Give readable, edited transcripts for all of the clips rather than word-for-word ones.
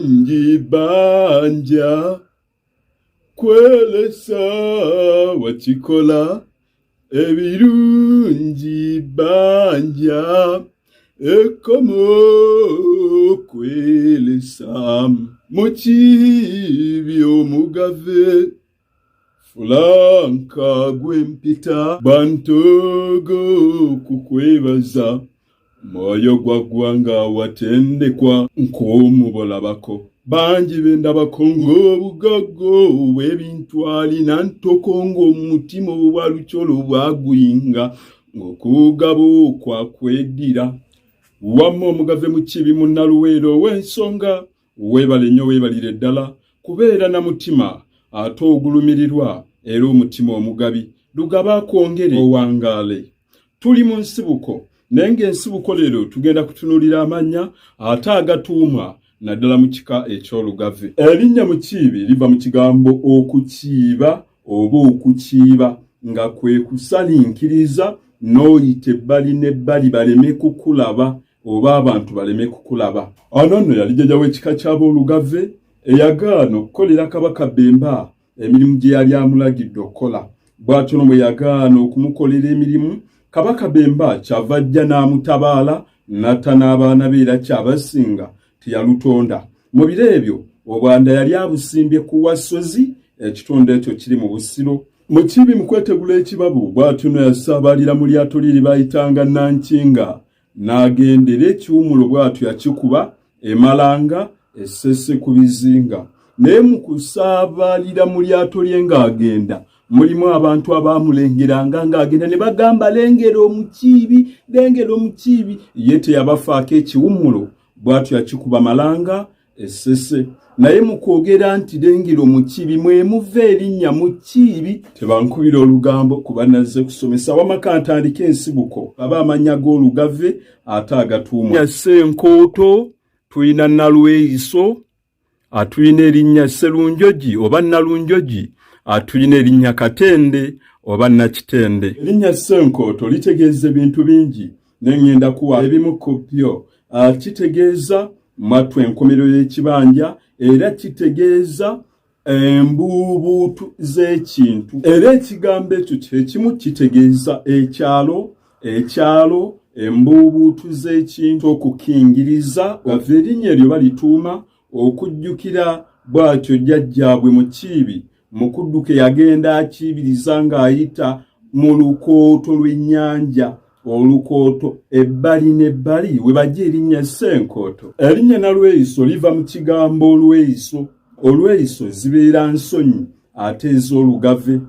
Njibanja kwelesa wakikola ebirungi banja ekomo kwelesa mukibi omugave fulanka gwempita bantogo kukwebaza moyo gwagwanga watendekwa nk'omubolabako bangi bendabako ng'obugago bw'ebintu alina ntokongo omutima obwa lukyolo bwaguyinga ng'okugabo kwakwedira wamma omugave mu kibi munnaluweero ow'ensonga weebale nnyo weebalire ddala kubeera na mutima ate ogulumirirwa era omutima omugabi lugaba akwongere owangaale. Tuli mu nsibuko naye ng'ensibuko leero tugenda kutunuulira amannya ate agatuumwa naddala mu kika eky'olugave. Erinnya mukiibi liva mu kigambo okukiiba oba okukiiba nga kwe kusalinkiriza n'oyita ebbali n'ebbali baleme kukulaba oba abantu baleme kukulaba. Ono nno yali jjajja w'ekika ky'aboolugave eyagaana okukolera Kabaka Bemba emirimu gye yali amulagidde okukola. Bw'atyo bwe yagaana okumukolera emirimu, Kabaka Bemba kyava ajja n'amutabaala n'atta n'abaana be era kyabasinga teyalutonda. Mu biro ebyo Obwanda yali abusimbye ku Wasozi, ekitundu ekyo kiri mu Busiro. Mu kibi mu kwetegula ekibabu bw'atyo no yasaabalira mu lyato liri bayitanga Nankinga n'agendera ekiwumulo bw'atyo yakikuba emalanga essese ku bizinga. Naye mu kusaabalira mu lyato lye ng'agenda mulimu abantu abaamulengeranga ng'agenda ne bagamba lengera omukiibi, lengera omukiibi. Ye teyabafaako ekiwumulo bw'atyo yakikuba malanga essese. Naye mu kwogera nti lengera omukiibi mwe muva erinnya mukiibi tebankubira olugambo kuba nazze kusomesa wamaka ntandika ensibuko aba amannya g'olugave ate agatuumwa. Ssenkooto tuyina Nalweyiso, atuyina erinnya Sserunjogi oba Nalunjogi, atuyina erinnya Katende oba Nakitende. Erinnya Ssenkooto litegeeza ebintu bingi n'engenda kuwa ebimu ku byo. Kitegeeza matwa enkomerero y'ekibanja era kitegeeza embuubuutu z'ekintu. Era ekigambo ekyo kyekimu kitegeeza ekyalo, embuubuutu z'ekintu, okukingiriza. Bava erinnya eryo balituuma okujjukira bw'atyo jjajjaabwe mu kiibi mu kudduka yagenda akiibiriza ng'ayita mu lukooto lw'ennyanja, olukooto ebbali n'ebbali we bajja erinnya Ssenkooto. Erinnya Nalweyiso liva mu kigambo olweyiso. Olweyiso zibeera nsonyi ate ez'olugave,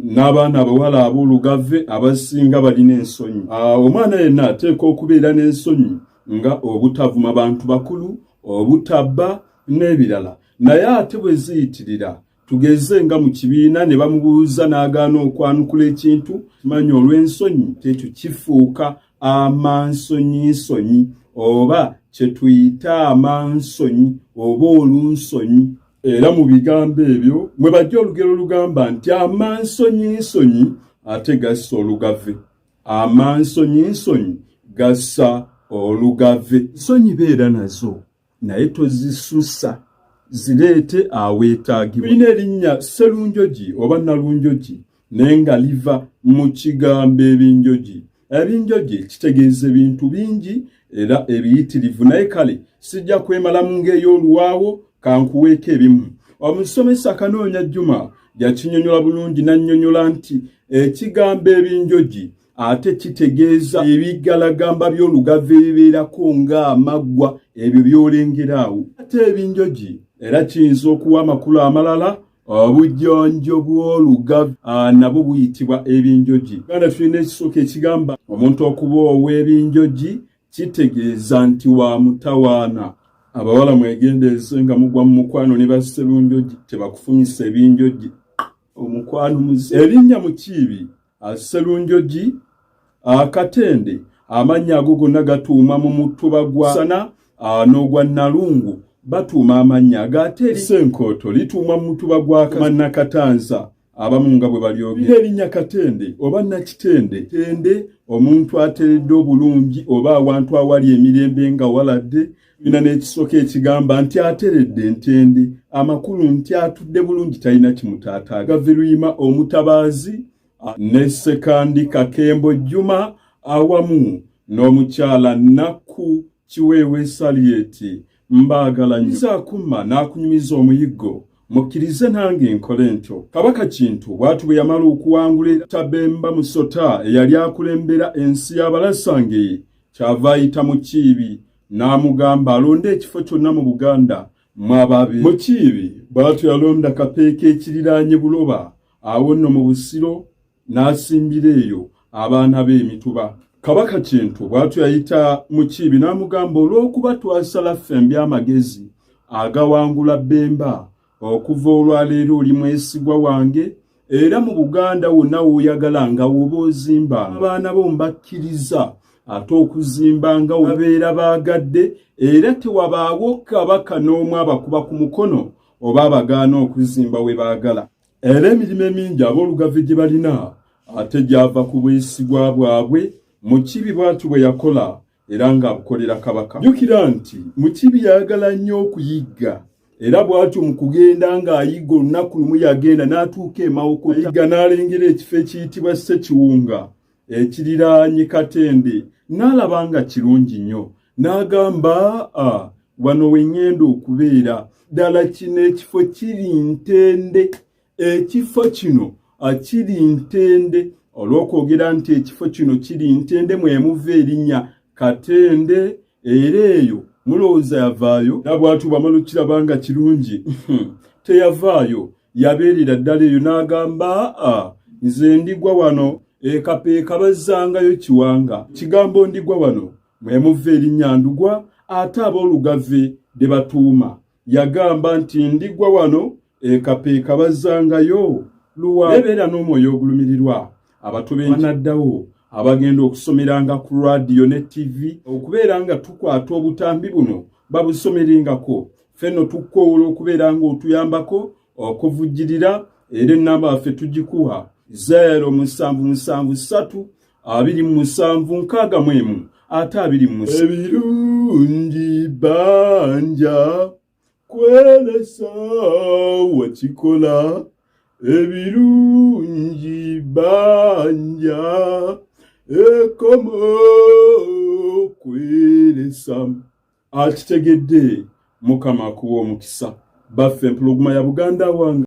n'abaana abawala ab'olugave abasinga balina ensonyi. Omwana yenna ateeka okubeera n'ensonyi nga obutavuma bantu bakulu, obutabba n'ebirala. Naye ate bwe ziyitirira tugeze nga mu kibiina ne bamubuuza n'agaana okwanukula ekintu, kimanya olw'ensonyi ekyo kifuuka amansonyinsonyi oba kye tuyita amansonyi oba olunsonyi. Era mu bigambo ebyo mwe bajja olugero olugamba nti amansonyinsonyi ate gassa olugave. Amansonyinsonyi gassa olugave. Ensonyi beera nazo naye tozisussa, zireete aweetaagibwa. Tulina erinnya Sserunjogi oba Nalunjogi naye nga liva mu kigambo ebinjogi. Ebinjogi kitegeeza ebintu bingi era ebiyitirivu, naye kale sijja kwemalamu ng'ey'oluwaawo kankuweeko ebimu. Omusomesa Kanoonya Juma yakinyonyola bulungi n'annyonnyola nti ekigambo ebinjogi ate kitegeeza ebigalagamba by'olugave ebibeerako ng'amaggwa ebyo by'olengeraawo. Ate ebinjogi era kiyinza okuwa amakulu amalala obujjonjo bw'olugave nabwo buyitibwa ebinjogi. Uganda tulina ekisooka ekigamba omuntu okuba ow'ebinjogi kitegeeza nti wa mutawaana. Abawala mwegendeeze nga mugwa mu mukwano ne Basserunjogi tebakufunyisa ebinjogi. Omukwano muzi. Erinnya mukiibi Sserunjogi, Katende, amannya ago gonna gatuuma mu mutuba gwa Sana n'ogwa Nalungu batuuma amannya agate. Ssenkooto lituuma mu mutuba gwa Kamannakatanza abamu nga bwe balyogera erinnya Katende oba Nakitende. Tende omuntu ateredde obulungi oba awantu awali emirembe nga waladde. Bina n'ekisooka ekigamba nti ateredde ntende, amakulu nti atudde bulungi talina kimutaataaga. Gaviruyima Omutabaazi ne Sekandi Kakembo Juma awamu n'omukyala Nakku Kiweewe Salieti mbaagala nnyo. Nzaakumma n'akunyumiza omuyiggo mukkirize nange nkole ntyo. Kabaka Kintu bw'atu bwe yamala okuwangula Tabemba Musota eyali akulembera ensi y'Abalasange kyava ayita Mukiibi n'amugamba alonde ekifo kyonna mu Buganda mw'ababe. Mukiibi bw'atu yalonda Kapeeka ekiriraanye Buloba awo nno mu Busiro n'asimbira eyo abaana b'emituba. Kabaka Kintu bw'atu yayita Mukiibi n'amugamba olw'okuba twasala ffembi amagezi agawangula Bemba okuva olwaleero oli mwesigwa wange era mu Buganda wonna w'oyagala nga woba ozimba abaana bo mbakkiriza ate okuzimba nga wabeera baagadde era tewabaawo kabaka n'omu abakuba ku mukono oba abagaana okuzimba we baagala. Era emirimu emingi ab'olugave gye balina ate gyava ku bwesigwa bwabwe Mukiibi bw'atu bwe yakola era ng'abukolera kabaka. Jjukira nti Mukiibi yayagala nnyo okuyigga era bw'atyo mu kugenda ng'ayigga olunaku lumu yagenda n'atuuka e Mawokota ayigga n'alengera ekifo ekiyitibwa Ssekiwunga ekiriraanye Katende n'alaba nga kirungi nnyo n'agamba wano we ŋŋenda okubeera ddala kino ekifo kiri Ntende, ekifo kino kiri Ntende. Olw'okwogera nti ekifo kino kiri Ntende mwemuva erinnya Katende era eyo mulowooza yavaayo na bw'atu bw'amala okiraba nga kirungi teyavaayo yabeerera ddala eyo n'agamba nze ndigwa wano Kapeeka bazzangayo Kiwanga. Kigambo ndigwa wano mwemuva erinnya Ndugwa ate ab'olugave de batuuma yagamba nti ndigwa wano Kapeeka bazzangayo Luwa. Ebeera n'omwoyo ogulumirirwa abato b'enaddawo abagenda okusomeranga ku radio ne TV okubeera nga tukwata obutambi buno babusomerengako. Ffenno tukkoola okubeera nga otuyambako okuvujjirira era ennamba yaffe tugikuwa 07732761 ate 27. Ebirungi banja kwelesa wakikola ebirungi banja ekomo kwelesa. Akitegedde Mukama akuwa omukisa. Baffe empulogoma ya Buganda wange.